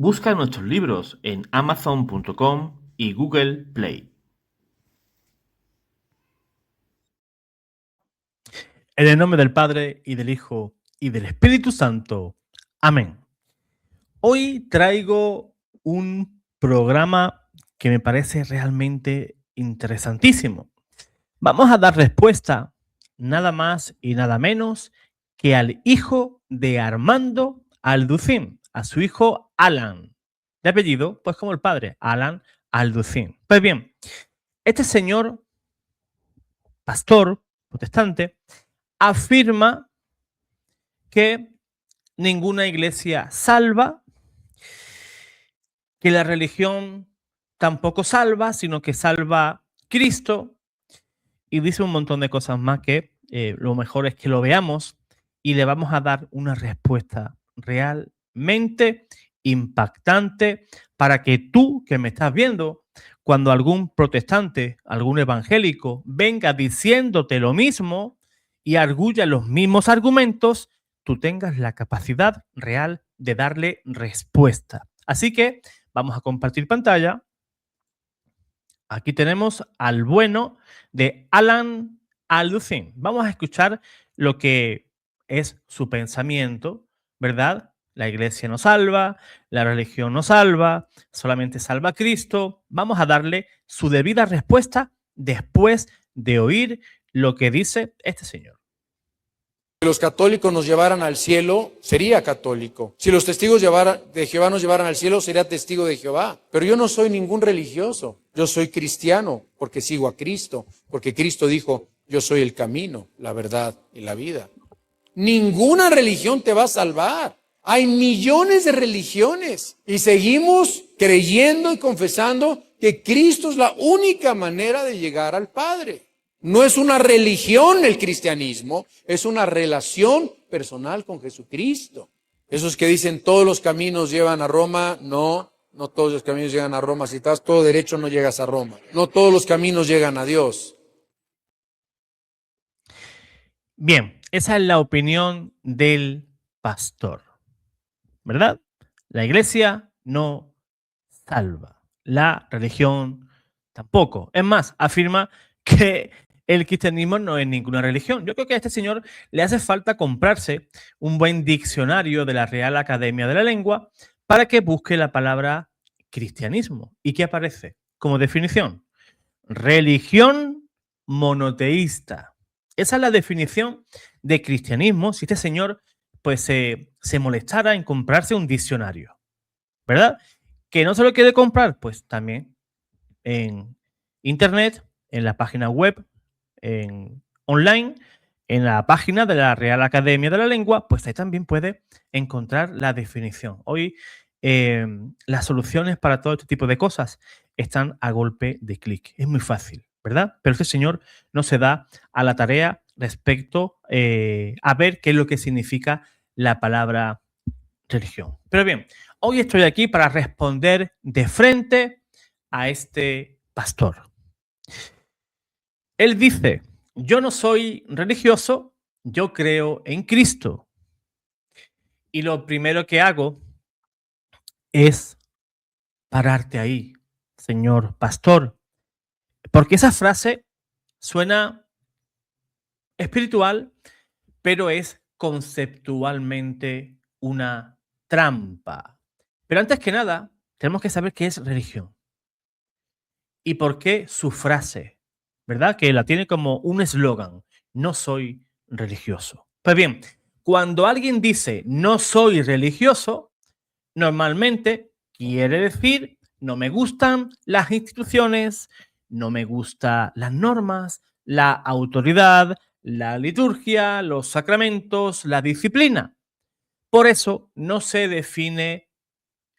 Busca nuestros libros en Amazon.com y Google Play. En el nombre del Padre, y del Hijo, y del Espíritu Santo. Amén. Hoy traigo un programa que me parece realmente interesantísimo. Vamos a dar respuesta nada más y nada menos que al hijo de Armando Alducín, a su hijo Alan. De apellido, pues como el padre, Alan Alducín. Pues bien, este señor, pastor protestante, afirma que ninguna iglesia salva, que la religión tampoco salva, sino que salva Cristo, y dice un montón de cosas más que lo mejor es que lo veamos y le vamos a dar una respuesta realmente impactante para que tú que me estás viendo, cuando algún protestante, algún evangélico venga diciéndote lo mismo y arguya los mismos argumentos, tú tengas la capacidad real de darle respuesta. Así que vamos a compartir pantalla. Aquí tenemos al bueno de Alan Alducín. Vamos a escuchar lo que es su pensamiento, ¿verdad? La iglesia no salva, la religión no salva, solamente salva a Cristo. Vamos a darle su debida respuesta después de oír lo que dice este señor. Si los católicos nos llevaran al cielo, sería católico. Si los testigos de Jehová nos llevaran al cielo, sería testigo de Jehová. Pero yo no soy ningún religioso. Yo soy cristiano porque sigo a Cristo. Porque Cristo dijo, yo soy el camino, la verdad y la vida. Ninguna religión te va a salvar. Hay millones de religiones y seguimos creyendo y confesando que Cristo es la única manera de llegar al Padre. No es una religión el cristianismo, es una relación personal con Jesucristo. Esos que dicen todos los caminos llevan a Roma, no todos los caminos llegan a Roma. Si estás todo derecho no llegas a Roma. No todos los caminos llegan a Dios. Bien, esa es la opinión del pastor, ¿verdad? La iglesia no salva, la religión tampoco. Es más, afirma que el cristianismo no es ninguna religión. Yo creo que a este señor le hace falta comprarse un buen diccionario de la Real Academia de la Lengua para que busque la palabra cristianismo. ¿Y qué aparece como definición? Religión monoteísta. Esa es la definición de cristianismo si este señor pues se molestara en comprarse un diccionario, ¿verdad? ¿Que no se lo quiere comprar? Pues también en internet, en la página web, online, en la página de la Real Academia de la Lengua, pues ahí también puede encontrar la definición. Hoy las soluciones para todo este tipo de cosas están a golpe de clic. Es muy fácil, ¿verdad? Pero este señor no se da a la tarea respecto a ver qué es lo que significa la palabra religión. Pero bien, hoy estoy aquí para responder de frente a este pastor. Él dice, yo no soy religioso, yo creo en Cristo. Y lo primero que hago es pararte ahí, señor pastor, porque esa frase suena espiritual, pero es conceptualmente una trampa. Pero antes que nada, tenemos que saber qué es religión y por qué su frase, ¿verdad? Que la tiene como un eslogan, no soy religioso. Pues bien, cuando alguien dice no soy religioso, normalmente quiere decir no me gustan las instituciones, no me gustan las normas, la autoridad, la liturgia, los sacramentos, la disciplina. Por eso no se define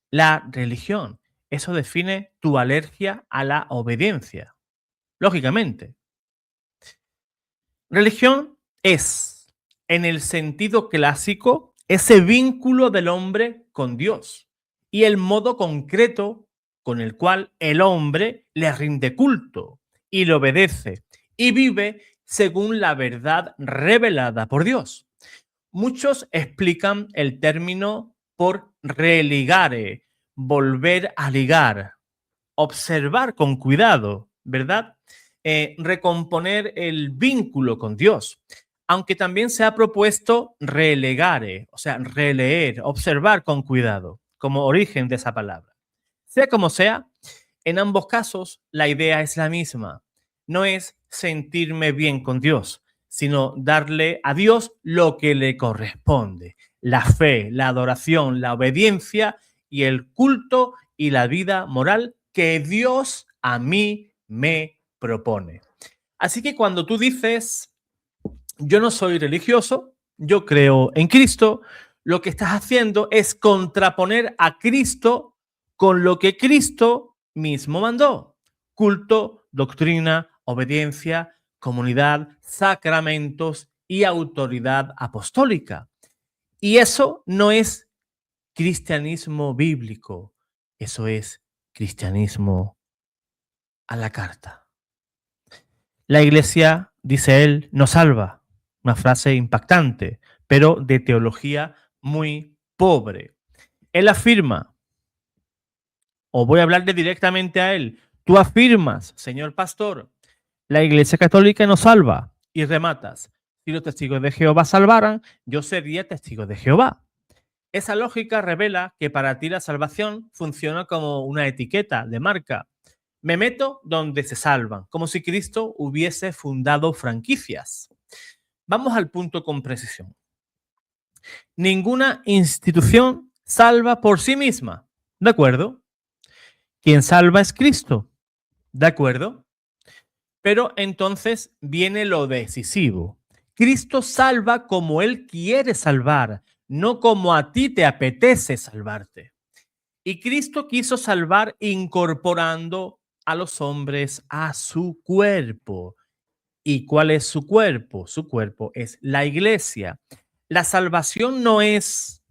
la religión. Eso define tu alergia a la obediencia. Lógicamente. Religión es, en el sentido clásico, ese vínculo del hombre con Dios y el modo concreto con el cual el hombre le rinde culto y le obedece y vive según la verdad revelada por Dios. Muchos explican el término por religare, volver a ligar, observar con cuidado, ¿verdad? Recomponer el vínculo con Dios. Aunque también se ha propuesto relegare, o sea, releer, observar con cuidado, como origen de esa palabra. Sea como sea, en ambos casos la idea es la misma. No es sentirme bien con Dios, sino darle a Dios lo que le corresponde. La fe, la adoración, la obediencia y el culto y la vida moral que Dios a mí me propone. Así que cuando tú dices, yo no soy religioso, yo creo en Cristo, lo que estás haciendo es contraponer a Cristo con lo que Cristo mismo mandó. Culto, doctrina, obediencia, comunidad, sacramentos y autoridad apostólica. Y eso no es cristianismo bíblico, eso es cristianismo a la carta. La iglesia, dice él, no salva. Una frase impactante, pero de teología muy pobre. Él afirma, o voy a hablarle directamente a él, tú afirmas, señor pastor, la iglesia católica no salva, y rematas, si los testigos de Jehová salvaran, yo sería testigo de Jehová. Esa lógica revela que para ti la salvación funciona como una etiqueta de marca. Me meto donde se salvan, como si Cristo hubiese fundado franquicias. Vamos al punto con precisión. Ninguna institución salva por sí misma, ¿de acuerdo? Quien salva es Cristo, ¿de acuerdo? Pero entonces viene lo decisivo. Cristo salva como Él quiere salvar, no como a ti te apetece salvarte. Y Cristo quiso salvar incorporando a los hombres a su cuerpo. ¿Y cuál es su cuerpo? Su cuerpo es la iglesia. La salvación no es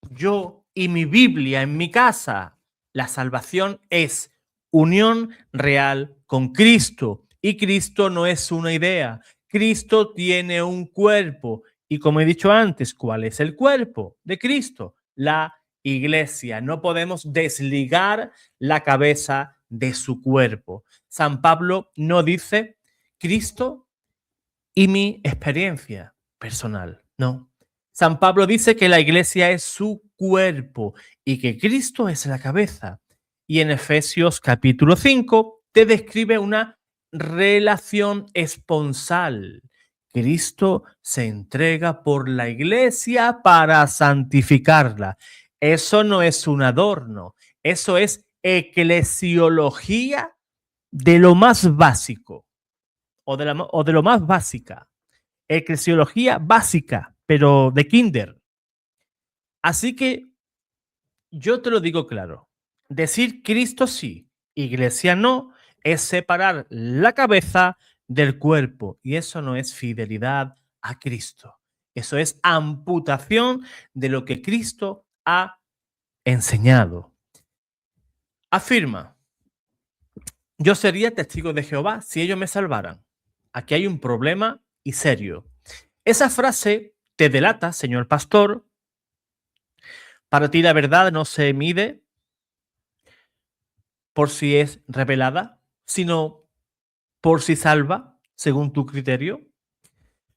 yo y mi Biblia en mi casa. La salvación es unión real con Cristo. Y Cristo no es una idea. Cristo tiene un cuerpo. Y como he dicho antes, ¿cuál es el cuerpo de Cristo? La iglesia. No podemos desligar la cabeza de su cuerpo. San Pablo no dice Cristo y mi experiencia personal. No. San Pablo dice que la iglesia es su cuerpo y que Cristo es la cabeza. Y en Efesios capítulo 5 te describe una relación esponsal. Cristo se entrega por la iglesia para santificarla. Eso no es un adorno, eso es eclesiología de lo más básico o de lo más básica. Eclesiología básica, pero de kinder. Así que yo te lo digo claro. Decir Cristo sí, iglesia no, es separar la cabeza del cuerpo. Y eso no es fidelidad a Cristo. Eso es amputación de lo que Cristo ha enseñado. Afirma, yo sería testigo de Jehová si ellos me salvaran. Aquí hay un problema y serio. Esa frase te delata, señor pastor. Para ti la verdad no se mide por si es revelada, sino por si salva, según tu criterio.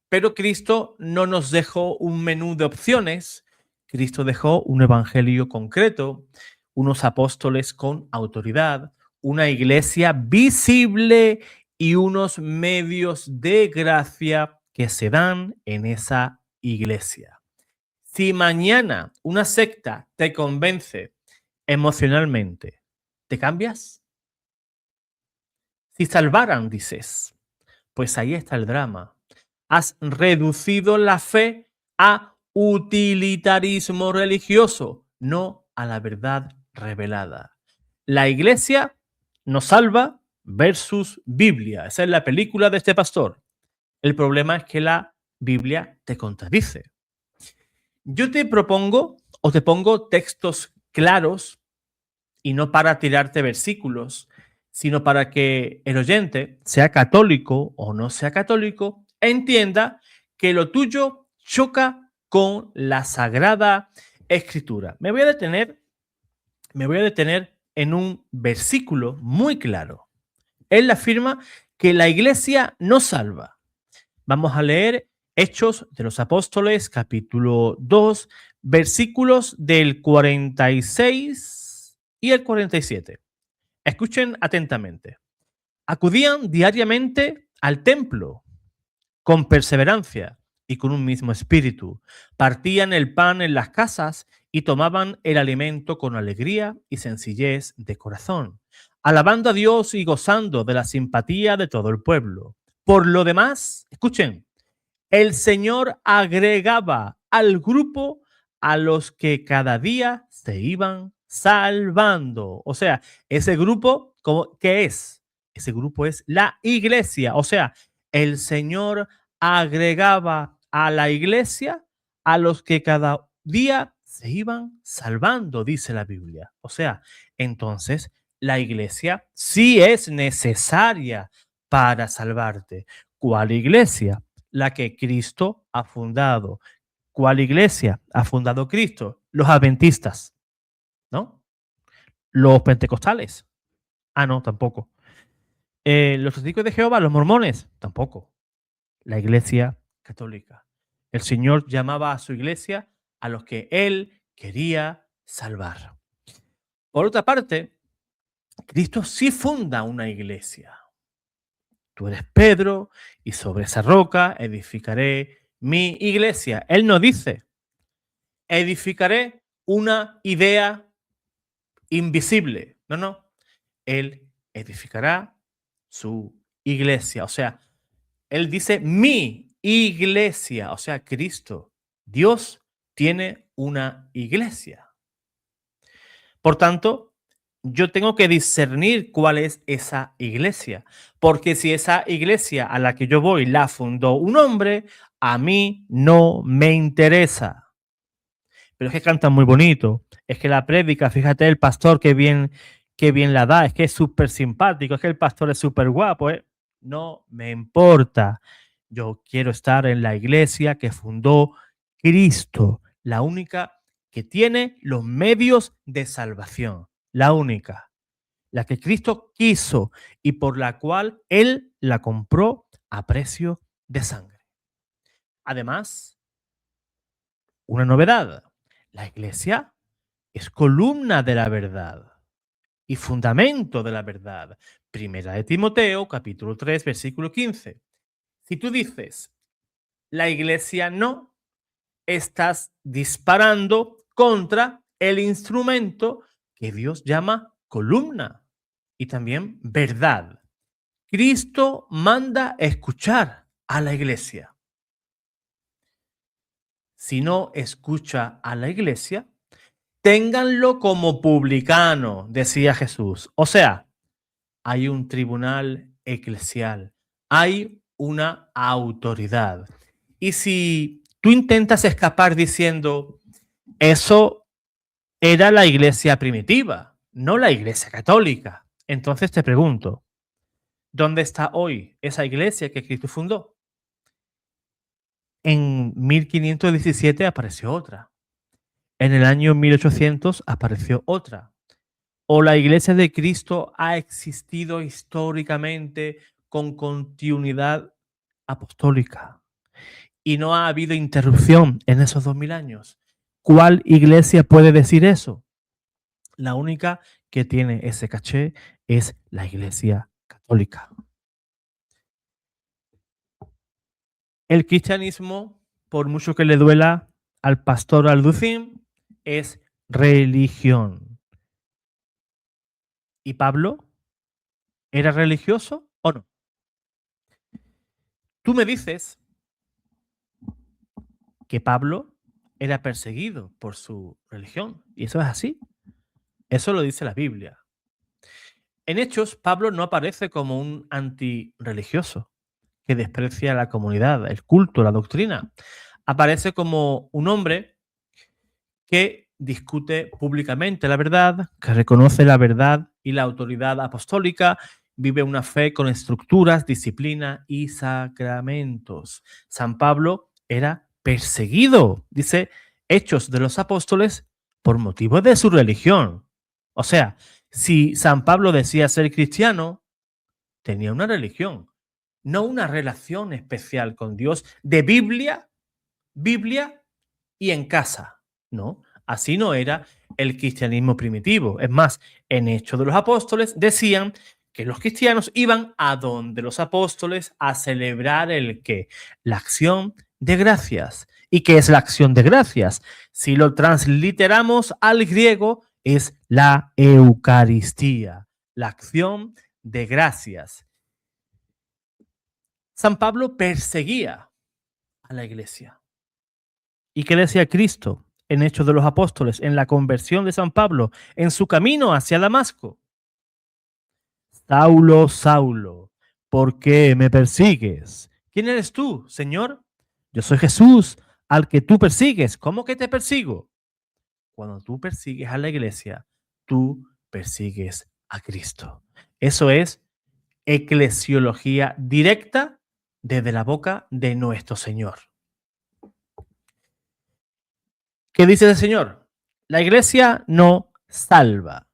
Pero Cristo no nos dejó un menú de opciones. Cristo dejó un evangelio concreto, unos apóstoles con autoridad, una iglesia visible y unos medios de gracia que se dan en esa iglesia. Si mañana una secta te convence emocionalmente, ¿te cambias? Si salvaran, dices, pues ahí está el drama. Has reducido la fe a utilitarismo religioso, no a la verdad revelada. La iglesia nos salva versus Biblia. Esa es la película de este pastor. El problema es que la Biblia te contradice. Yo te propongo o te pongo textos claros y no para tirarte versículos, sino para que el oyente, sea católico o no sea católico, entienda que lo tuyo choca con la Sagrada Escritura. Me voy a detener me voy a detener en un versículo muy claro. Él afirma que la iglesia no salva. Vamos a leer Hechos de los Apóstoles, capítulo 2, versículos del 46 y el 47. Escuchen atentamente. Acudían diariamente al templo con perseverancia y con un mismo espíritu. Partían el pan en las casas y tomaban el alimento con alegría y sencillez de corazón, alabando a Dios y gozando de la simpatía de todo el pueblo. Por lo demás, escuchen, el Señor agregaba al grupo a los que cada día se iban salvando. O sea, ese grupo, ¿qué es? Ese grupo es la iglesia. O sea, el Señor agregaba a la iglesia a los que cada día se iban salvando, dice la Biblia. O sea, entonces la iglesia sí es necesaria para salvarte. ¿Cuál iglesia? La que Cristo ha fundado. ¿Cuál iglesia ha fundado Cristo? Los adventistas, ¿no? Los pentecostales. Ah, no, tampoco. Los testigos de Jehová, los mormones, tampoco. La iglesia católica. El Señor llamaba a su iglesia a los que Él quería salvar. Por otra parte, Cristo sí funda una iglesia. Tú eres Pedro y sobre esa roca edificaré mi iglesia. Él no dice, edificaré una idea invisible. No, no. Él edificará su iglesia. O sea, él dice mi iglesia. O sea, Cristo, Dios tiene una iglesia. Por tanto, yo tengo que discernir cuál es esa iglesia. Porque si esa iglesia a la que yo voy la fundó un hombre, a mí no me interesa. Pero es que cantan muy bonito. Es que la prédica, fíjate el pastor qué bien la da. Es que es súper simpático. Es que el pastor es súper guapo. No me importa. Yo quiero estar en la iglesia que fundó Cristo. La única que tiene los medios de salvación. La única. La que Cristo quiso y por la cual Él la compró a precio de sangre. Además, una novedad. La iglesia es columna de la verdad y fundamento de la verdad. Primera de Timoteo, capítulo 3, versículo 15. Si tú dices, la iglesia no, estás disparando contra el instrumento que Dios llama columna y también verdad. Cristo manda escuchar a la iglesia. Si no escucha a la iglesia, ténganlo como publicano, decía Jesús. O sea, hay un tribunal eclesial, hay una autoridad. Y si tú intentas escapar diciendo, eso era la iglesia primitiva, no la iglesia católica, entonces te pregunto, ¿dónde está hoy esa iglesia que Cristo fundó? En 1517 apareció otra. En el año 1800 apareció otra. ¿O la iglesia de Cristo ha existido históricamente con continuidad apostólica y no ha habido interrupción en esos 2000 años? ¿Cuál iglesia puede decir eso? La única que tiene ese caché es la iglesia católica. El cristianismo, por mucho que le duela al pastor Alducín, es religión. ¿Y Pablo era religioso o no? Tú me dices que Pablo era perseguido por su religión. Y eso es así. Eso lo dice la Biblia. En Hechos, Pablo no aparece como un antirreligioso que desprecia la comunidad, el culto, la doctrina. Aparece como un hombre que discute públicamente la verdad, que reconoce la verdad y la autoridad apostólica, vive una fe con estructuras, disciplina y sacramentos. San Pablo era perseguido, dice Hechos de los Apóstoles, por motivo de su religión. O sea, si San Pablo decía ser cristiano, tenía una religión, no una relación especial con Dios de Biblia y en casa. No, así no era el cristianismo primitivo. Es más, en Hechos de los Apóstoles decían que los cristianos iban a donde los apóstoles a celebrar el qué, la acción de gracias. ¿Y qué es la acción de gracias? Si lo transliteramos al griego, es la Eucaristía, la acción de gracias. San Pablo perseguía a la iglesia. ¿Y qué decía Cristo en Hechos de los Apóstoles, en la conversión de San Pablo, en su camino hacia Damasco? Saulo, Saulo, ¿por qué me persigues? ¿Quién eres tú, Señor? Yo soy Jesús, al que tú persigues. ¿Cómo que te persigo? Cuando tú persigues a la iglesia, tú persigues a Cristo. Eso es eclesiología directa desde la boca de nuestro Señor. ¿Qué dice el Señor? La iglesia no salva.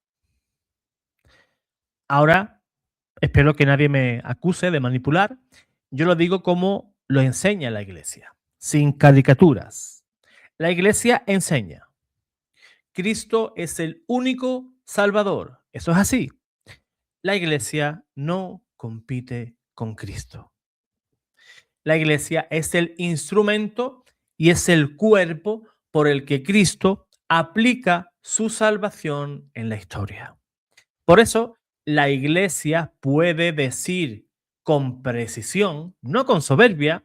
Ahora, espero que nadie me acuse de manipular. Yo lo digo como lo enseña la iglesia, sin caricaturas. La iglesia enseña. Cristo es el único Salvador. Eso es así. La iglesia no compite con Cristo. La iglesia es el instrumento y es el cuerpo por el que Cristo aplica su salvación en la historia. Por eso, la iglesia puede decir con precisión, no con soberbia,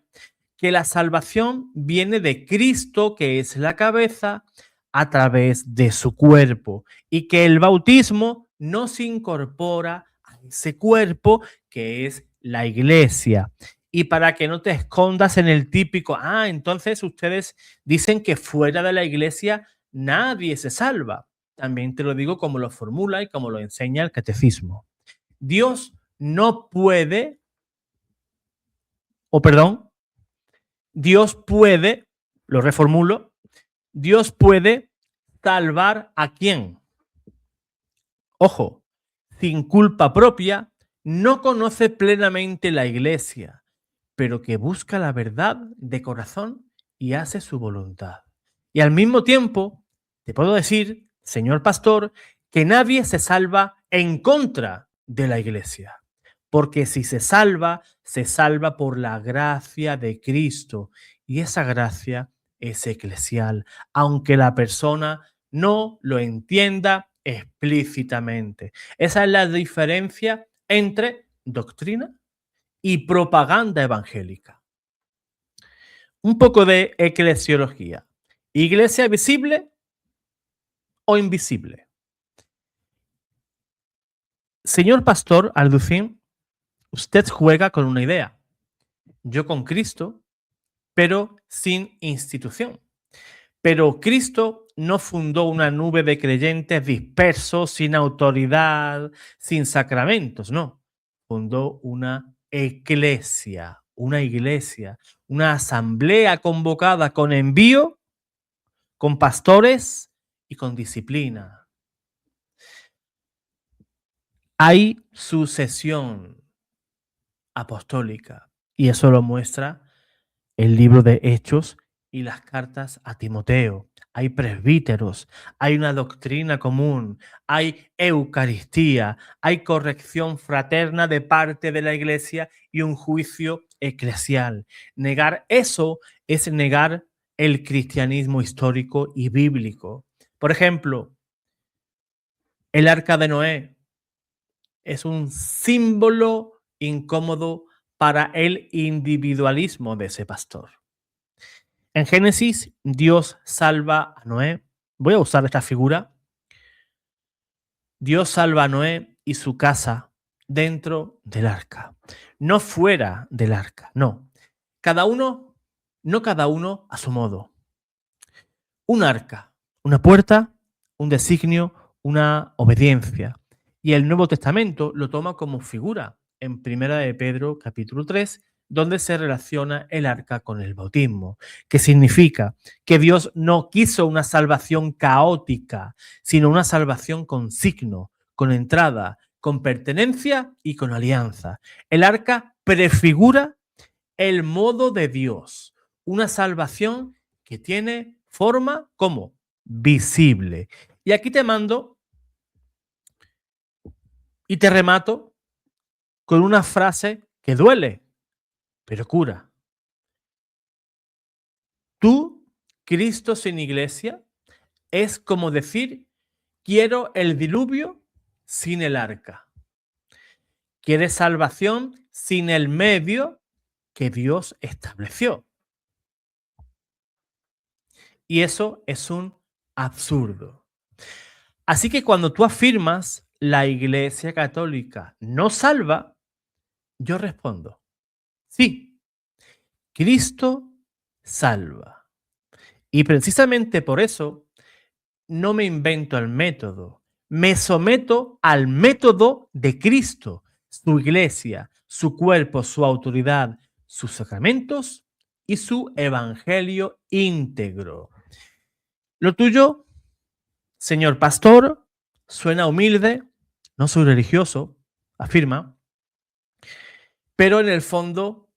que la salvación viene de Cristo, que es la cabeza, a través de su cuerpo, y que el bautismo nos incorpora a ese cuerpo que es la iglesia. Y para que no te escondas en el típico, entonces ustedes dicen que fuera de la iglesia nadie se salva. También te lo digo como lo formula y como lo enseña el catecismo. Dios no puede, Dios puede, lo reformulo, Dios puede salvar ¿a quién? Ojo, sin culpa propia, no conoce plenamente la iglesia, pero que busca la verdad de corazón y hace su voluntad. Y al mismo tiempo, te puedo decir, señor pastor, que nadie se salva en contra de la iglesia. Porque si se salva por la gracia de Cristo. Y esa gracia es eclesial, aunque la persona no lo entienda explícitamente. Esa es la diferencia entre doctrina y propaganda evangélica. Un poco de eclesiología. ¿Iglesia visible o invisible? Señor pastor Alducín, usted juega con una idea. Yo con Cristo, pero sin institución. Pero Cristo no fundó una nube de creyentes dispersos, sin autoridad, sin sacramentos, no. Fundó una iglesia, una asamblea convocada con envío, con pastores y con disciplina. Hay sucesión apostólica y eso lo muestra el libro de Hechos y las cartas a Timoteo. Hay presbíteros, hay una doctrina común, hay Eucaristía, hay corrección fraterna de parte de la iglesia y un juicio eclesial. Negar eso es negar el cristianismo histórico y bíblico. Por ejemplo, el arca de Noé es un símbolo incómodo para el individualismo de ese pastor. En Génesis, Dios salva a Noé. Voy a usar esta figura. Dios salva a Noé y su casa dentro del arca. No fuera del arca, no. No cada uno a su modo. Un arca, una puerta, un designio, una obediencia. Y el Nuevo Testamento lo toma como figura en 1 de Pedro, capítulo 3, donde se relaciona el arca con el bautismo, que significa que Dios no quiso una salvación caótica, sino una salvación con signo, con entrada, con pertenencia y con alianza. El arca prefigura el modo de Dios, una salvación que tiene forma como visible. Y aquí te mando y te remato con una frase que duele, pero cura. Tú, Cristo sin iglesia, es como decir, quiero el diluvio sin el arca. Quieres salvación sin el medio que Dios estableció. Y eso es un absurdo. Así que cuando tú afirmas la Iglesia Católica no salva, yo respondo, sí, Cristo salva. Y precisamente por eso no me invento el método, me someto al método de Cristo, su Iglesia, su cuerpo, su autoridad, sus sacramentos y su evangelio íntegro. Lo tuyo, señor pastor, suena humilde, no soy religioso, afirma, pero en el fondo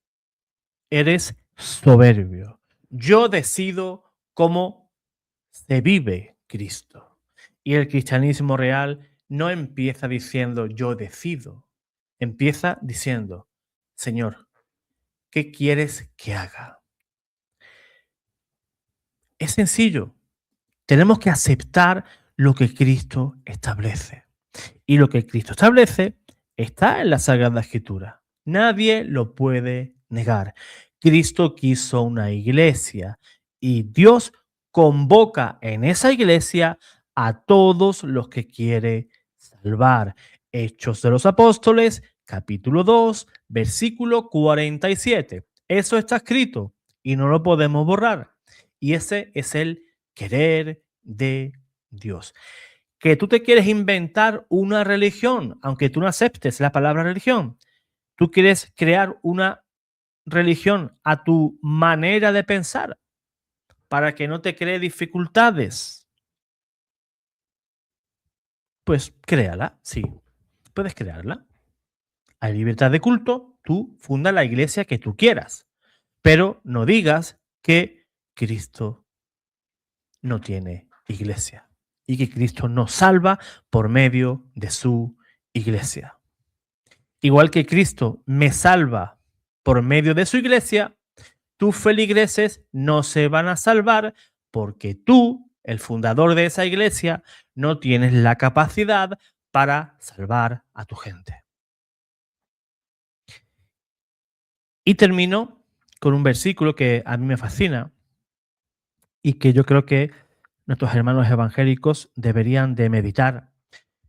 eres soberbio. Yo decido cómo se vive Cristo. Y el cristianismo real no empieza diciendo yo decido, empieza diciendo, Señor, ¿qué quieres que haga? Es sencillo. Tenemos que aceptar lo que Cristo establece. Y lo que Cristo establece está en la Sagrada Escritura. Nadie lo puede negar. Cristo quiso una iglesia y Dios convoca en esa iglesia a todos los que quiere salvar. Hechos de los Apóstoles, capítulo 2, versículo 47. Eso está escrito y no lo podemos borrar. Y ese es el querer de Dios. Que tú te quieres inventar una religión, aunque tú no aceptes la palabra religión. Tú quieres crear una religión a tu manera de pensar para que no te cree dificultades. Pues créala, sí, puedes crearla. Hay libertad de culto, tú funda la iglesia que tú quieras, pero no digas que Cristo no tiene iglesia y que Cristo nos salva por medio de su iglesia. Igual que Cristo me salva por medio de su iglesia, tus feligreses no se van a salvar porque tú, el fundador de esa iglesia, no tienes la capacidad para salvar a tu gente. Y termino con un versículo que a mí me fascina y que yo creo que nuestros hermanos evangélicos deberían de meditar.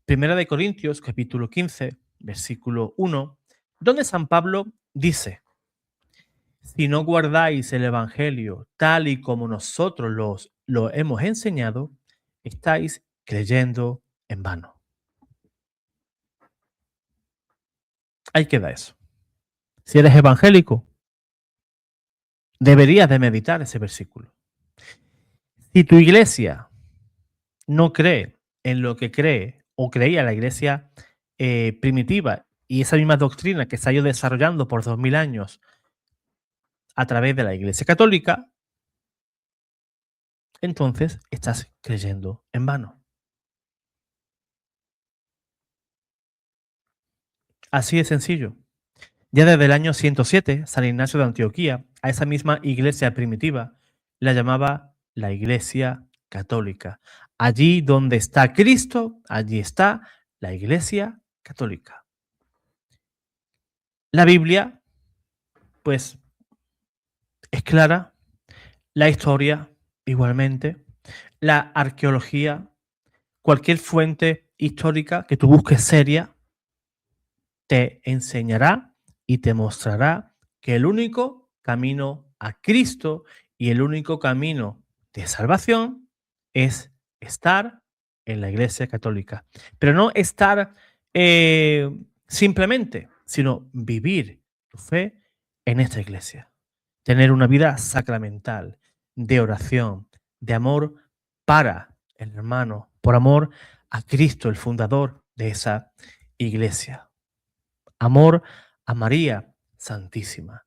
Primera de Corintios, capítulo 15, versículo 1, donde San Pablo dice, si no guardáis el evangelio tal y como nosotros lo hemos enseñado, estáis creyendo en vano. Ahí queda eso. Si eres evangélico, deberías de meditar ese versículo. Si tu iglesia no cree en lo que cree o creía la iglesia primitiva y esa misma doctrina que se ha ido desarrollando por 2000 años a través de la iglesia católica, entonces estás creyendo en vano. Así de sencillo. Ya desde el año 107, San Ignacio de Antioquía, a esa misma iglesia primitiva, la llamaba la iglesia católica. Allí donde está Cristo, allí está la iglesia católica. La Biblia, pues, es clara, la historia igualmente, la arqueología, cualquier fuente histórica que tú busques seria, te enseñará y te mostrará que el único camino a Cristo y el único camino de salvación es estar en la Iglesia Católica. Pero no estar simplemente, sino vivir tu fe en esta iglesia. Tener una vida sacramental, de oración, de amor para el hermano, por amor a Cristo, el fundador de esa iglesia. Amor a María Santísima.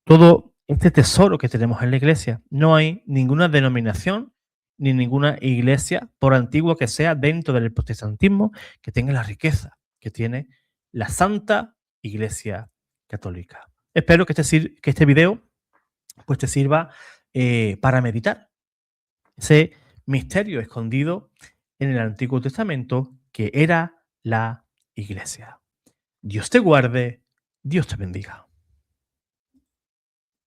Todo este tesoro que tenemos en la iglesia, no hay ninguna denominación ni ninguna iglesia, por antigua que sea, dentro del protestantismo, que tenga la riqueza que tiene la Santa Iglesia Católica. Espero que este video pues te sirva para meditar ese misterio escondido en el Antiguo Testamento que era la iglesia. Dios te guarde, Dios te bendiga.